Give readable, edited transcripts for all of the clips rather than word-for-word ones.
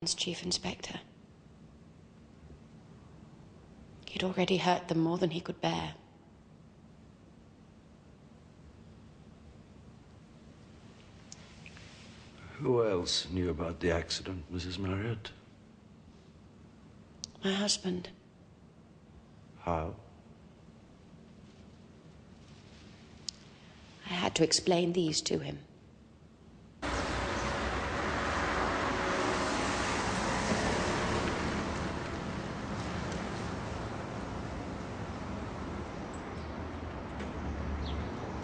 as Chief Inspector. He'd already hurt them more than he could bear. Who else knew about the accident, Mrs. Marriott? My husband. How? I had to explain these to him.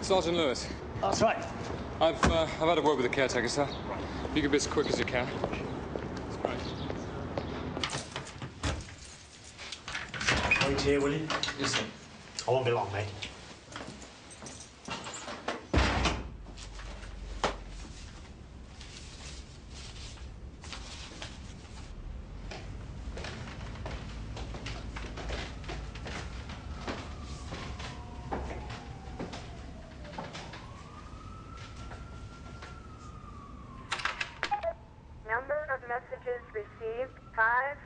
Sergeant Lewis. That's right. I've had a word with the caretaker, sir. You can be as quick as you can. That's great. Wait here, will you? Yes, sir. I won't be long, mate. Number of messages received, 5.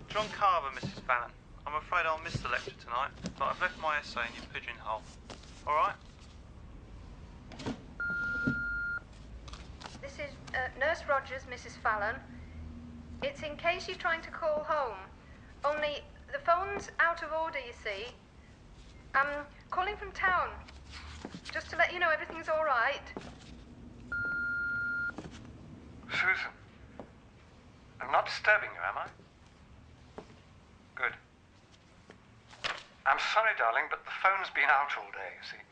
John Carver, Mrs. Fallon. I'm afraid I'll miss the lecture tonight, but I've left my essay in your pigeonhole. All right? This is Nurse Rogers, Mrs. Fallon. It's in case you're trying to call home. Only the phone's out of order, you see. I'm calling from town. Just to let you know everything's all right. Susan, I'm not disturbing you, am I? Good. I'm sorry, darling, but the phone's been out all day, you see.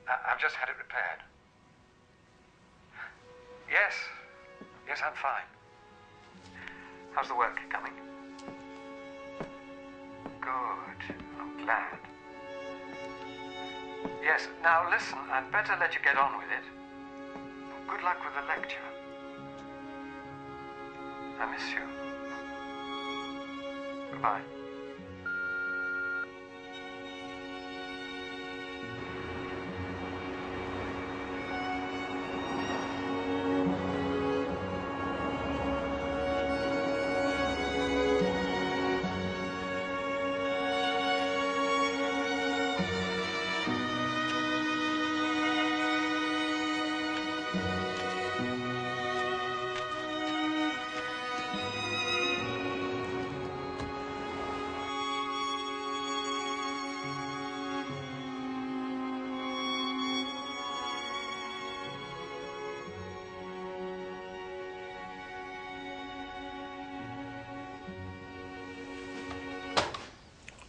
I've just had it repaired. Yes. Yes, I'm fine. How's the work coming? Good. I'm glad. Yes, now listen, I'd better let you get on with it. Good luck with the lecture. I miss you. Goodbye.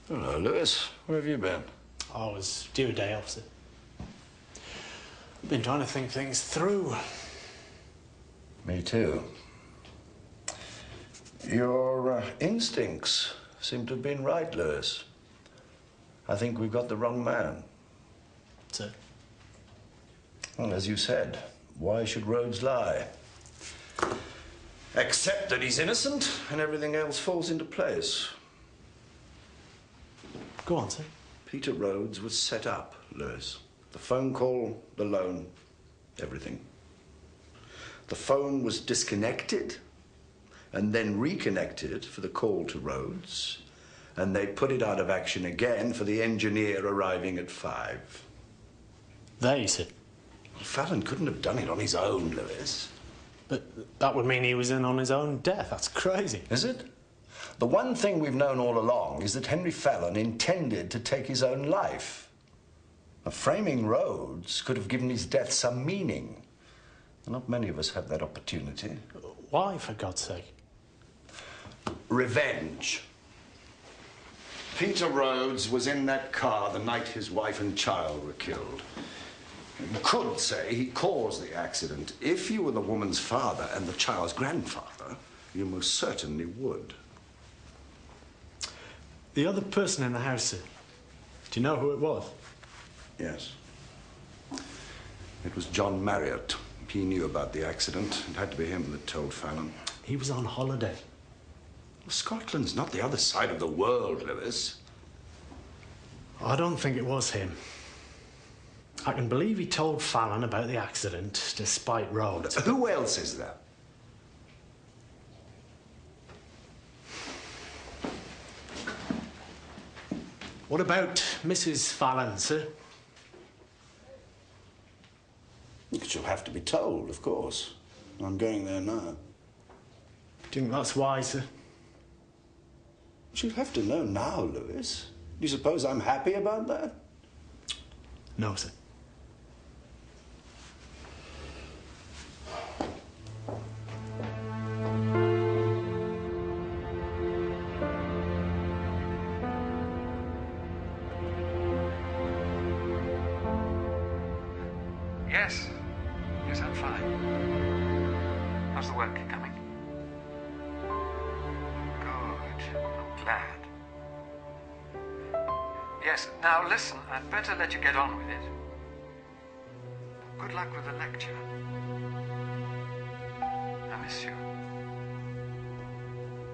Hello, Lewis. Where have you been? I was due a day off, sir. Been trying to think things through. Me too. Your instincts seem to have been right, Lewis. I think we've got the wrong man. Sir? Well, as you said, why should Rhodes lie? Accept that he's innocent and everything else falls into place. Go on, sir. Peter Rhodes was set up, Lewis. The phone call, the loan, everything. The phone was disconnected and then reconnected for the call to Rhodes, and they put it out of action again for the engineer arriving at 5. They, sir. Well, Fallon couldn't have done it on his own, Lewis. But that would mean he was in on his own death. That's crazy. Is it? The one thing we've known all along is that Henry Fallon intended to take his own life. Framing Rhodes could have given his death some meaning. Not many of us have that opportunity. Why, for God's sake? Revenge. Peter Rhodes was in that car the night his wife and child were killed. You could say he caused the accident. If you were the woman's father and the child's grandfather, you most certainly would. The other person in the house, sir. Do you know who it was? Yes. It was John Marriott. He knew about the accident. It had to be him that told Fallon. He was on holiday. Well, Scotland's not the other side of the world, Lewis. I don't think it was him. I can believe he told Fallon about the accident, despite Rhodes. Who else is there? What about Mrs. Fallon, sir? She'll have to be told, of course. I'm going there now. Do you think that's wise, sir? She'll have to know now, Lewis. Do you suppose I'm happy about that? No, sir. Yes. Yes, I'm fine. How's the work coming? Good. I'm glad. Yes, now listen, I'd better let you get on with it. Good luck with the lecture. I miss you.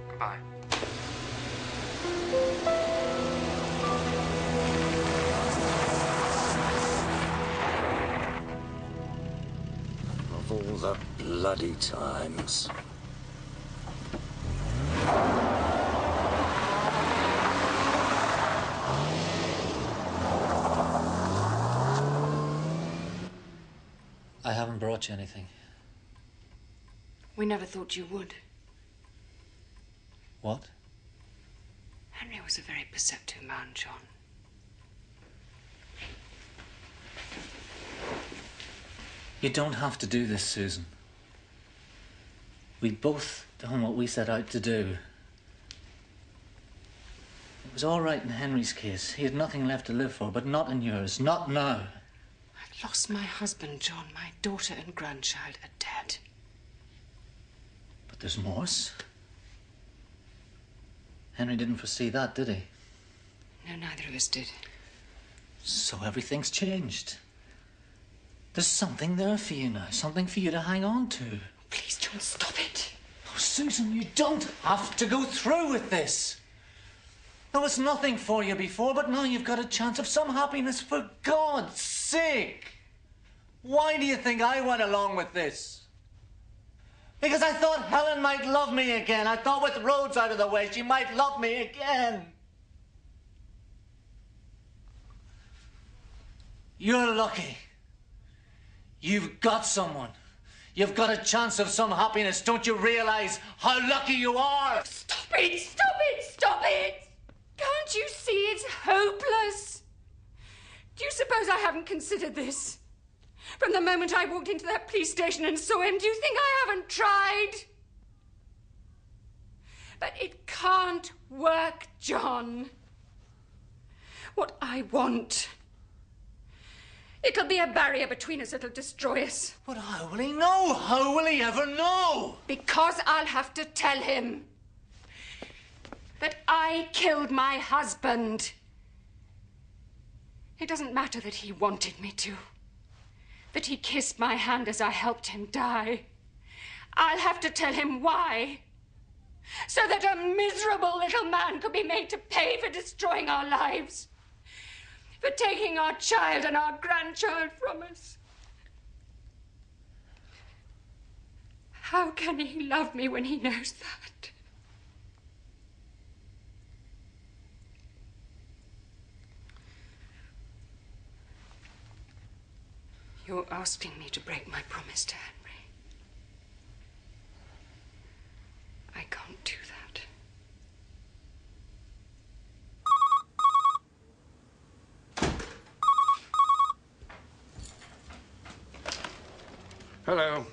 Goodbye. Of all the bloody times. I haven't brought you anything. We never thought you would. What? Henry was a very perceptive man, John. You don't have to do this, Susan. We've both done what we set out to do. It was all right in Henry's case. He had nothing left to live for, but not in yours. Not now. I've lost my husband, John. My daughter and grandchild are dead. But there's Morse. Henry didn't foresee that, did he? No, neither of us did. So everything's changed. There's something there for you now. Something for you to hang on to. Please, John, stop it. Oh, Susan, you don't have to go through with this. There was nothing for you before, but now you've got a chance of some happiness, for God's sake. Why do you think I went along with this? Because I thought Helen might love me again. I thought with Rhodes out of the way, she might love me again. You're lucky. You've got someone. You've got a chance of some happiness. Don't you realize how lucky you are? Stop it! Stop it! Stop it! Can't you see it's hopeless? Do you suppose I haven't considered this? From the moment I walked into that police station and saw him, do you think I haven't tried? But it can't work, John. What I want. It'll be a barrier between us. It'll destroy us. But how will he know? How will he ever know? Because I'll have to tell him that I killed my husband. It doesn't matter that he wanted me to. That he kissed my hand as I helped him die. I'll have to tell him why. So that a miserable little man could be made to pay for destroying our lives. For taking our child and our grandchild from us. How can he love me when he knows that? You're asking me to break my promise to Henry. I can't do that. Hello.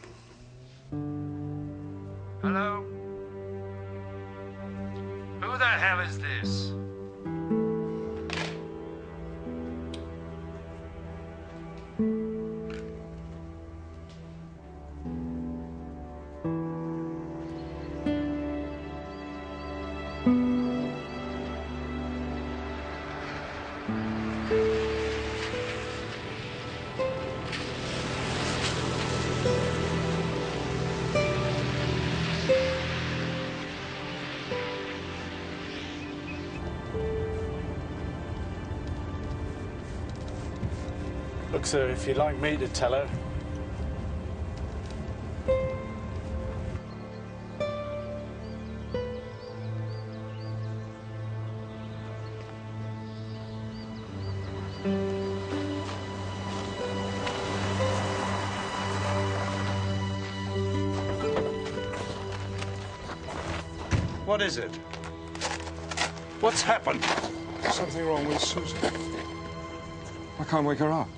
Hello? Who the hell is this? Look, sir, if you'd like me to tell her. What is it? What's happened? There's something wrong with Susan. I can't wake her up.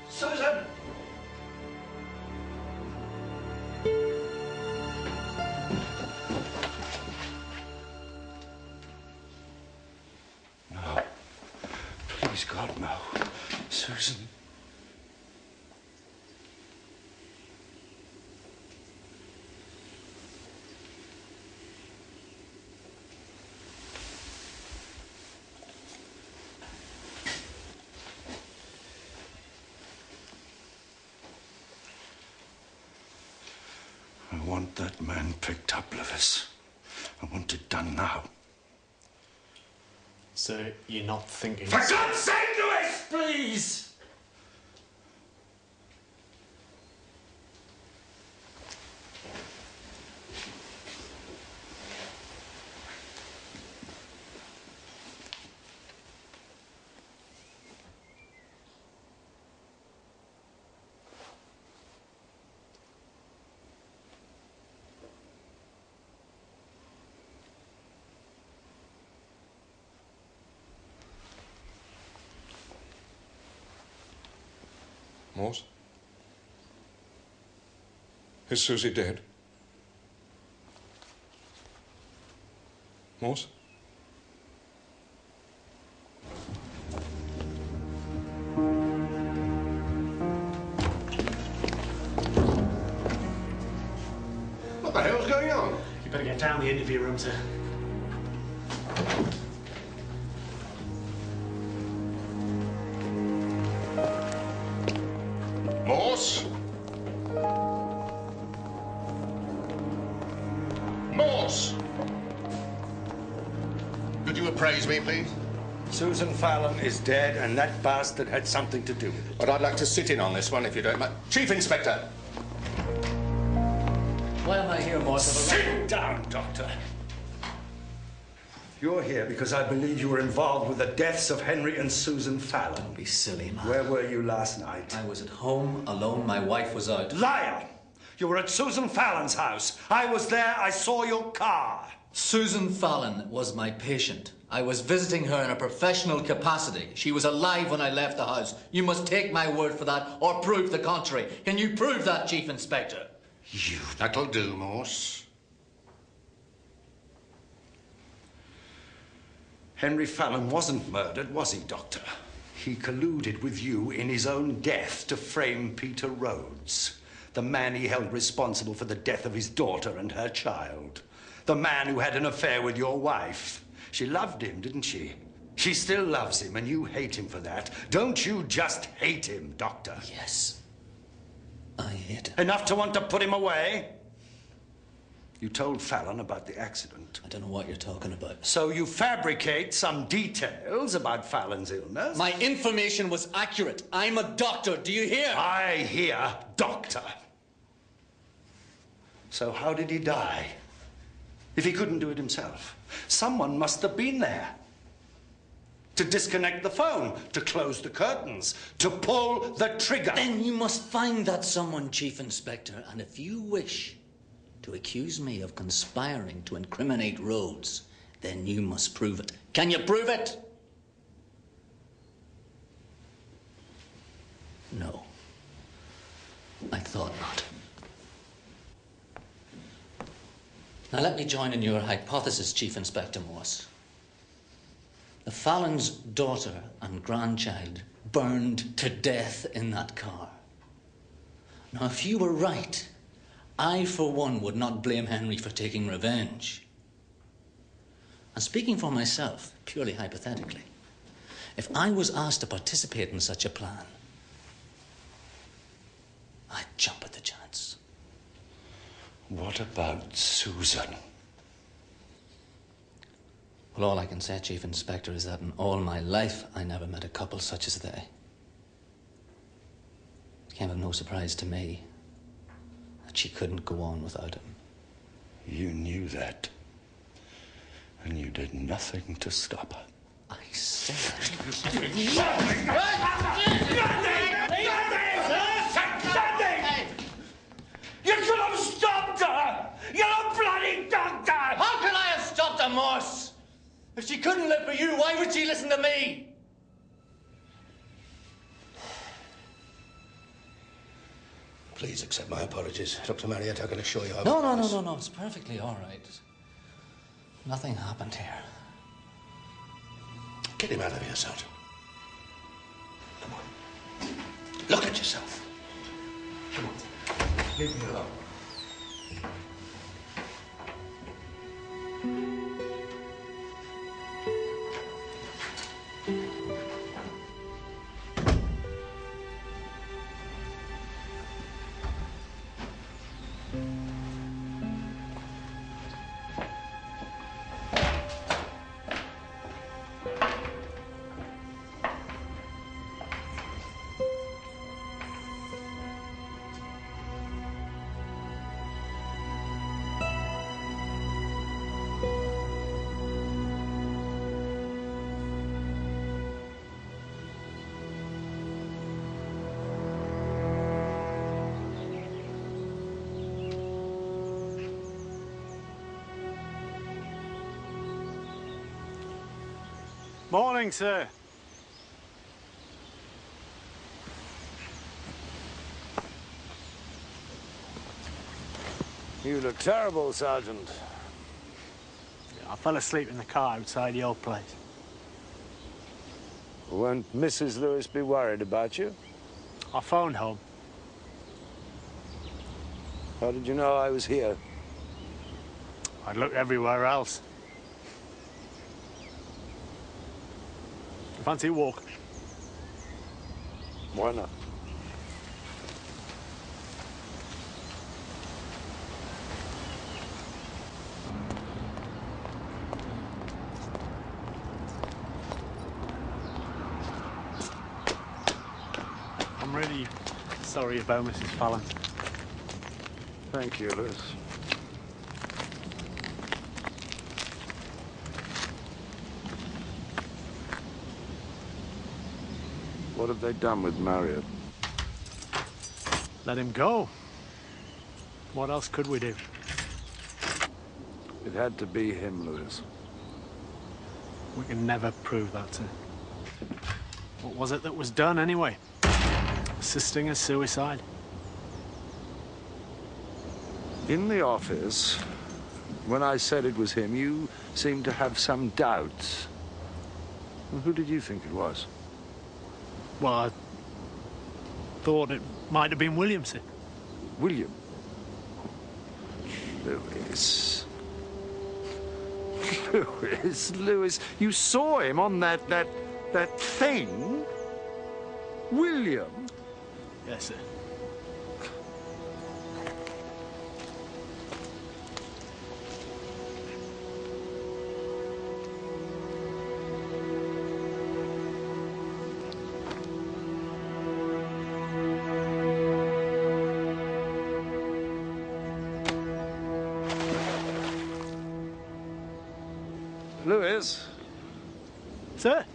Susan! No. Please, God, no. Susan. I want that man picked up, Lewis. I want it done now. So you're not thinking... For God's sake, Lewis, please! Morse? Is Susie dead? Morse? What the hell's going on? You better get down the interview room, sir. Morse? Morse! Could you appraise me, please? Susan Fallon is dead, and that bastard had something to do with it. But I'd like to sit in on this one, if you don't mind. Chief Inspector! Why am I here, Morse? Sit down, Doctor. You're here because I believe you were involved with the deaths of Henry and Susan Fallon. Don't be silly, man. Where were you last night? I was at home, alone. My wife was out. Liar! You were at Susan Fallon's house. I was there. I saw your car. Susan Fallon was my patient. I was visiting her in a professional capacity. She was alive when I left the house. You must take my word for that or prove the contrary. Can you prove that, Chief Inspector? You... That'll do, Morse. Henry Fallon wasn't murdered, was he, Doctor? He colluded with you in his own death to frame Peter Rhodes, the man he held responsible for the death of his daughter and her child, the man who had an affair with your wife. She loved him, didn't she? She still loves him, and you hate him for that. Don't you just hate him, Doctor? Yes, I hate him. Enough to want to put him away? You told Fallon about the accident. I don't know what you're talking about. So you fabricate some details about Fallon's illness? My information was accurate. I'm a doctor. Do you hear? I hear doctor. So how did he die? If he couldn't do it himself, someone must have been there. To disconnect the phone, to close the curtains, to pull the trigger. Then you must find that someone, Chief Inspector. And if you wish to accuse me of conspiring to incriminate Rhodes, then you must prove it. Can you prove it? No. I thought not. Now let me join in your hypothesis, Chief Inspector Morse. The Fallon's daughter and grandchild burned to death in that car. Now, if you were right, I, for one, would not blame Henry for taking revenge. And speaking for myself, purely hypothetically, if I was asked to participate in such a plan, I'd jump at the chance. What about Susan? Well, all I can say, Chief Inspector, is that in all my life, I never met a couple such as they. It came of no surprise to me that she couldn't go on without him. You knew that. And you did nothing to stop her. I said... You could have stopped her! You're a bloody doctor! How can I have stopped her, Morse? If she couldn't live for you, why would she listen to me? Please accept my apologies. Dr. Marriott, I can assure you I No, won't no, no, miss. no, no. It's perfectly all right. Nothing happened here. Get him out of here, Sergeant. Come on. Look at yourself. Come on. Leave me alone. Morning, sir. You look terrible, Sergeant. Yeah, I fell asleep in the car outside the old place. Won't Mrs. Lewis be worried about you? I phoned home. How did you know I was here? I'd looked everywhere else. Fancy a walk? Why not? I'm really sorry about Mrs. Fallon. Thank you, Lewis. What have they done with Marriott? Let him go. What else could we do? It had to be him, Lewis. We can never prove that, sir. What was it that was done, anyway? Assisting a suicide? In the office, when I said it was him, you seemed to have some doubts. Well, who did you think it was? Well, I thought it might have been Williamson. William? Lewis. Lewis, you saw him on that thing? William? Yes, sir. Lewis? Sir?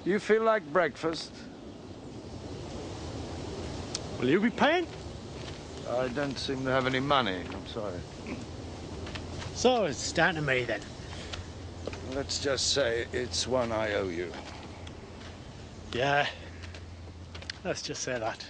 You feel like breakfast? Will you be paying? I don't seem to have any money. I'm sorry. So it's down to me, then. Let's just say it's one I owe you. Yeah. Let's just say that.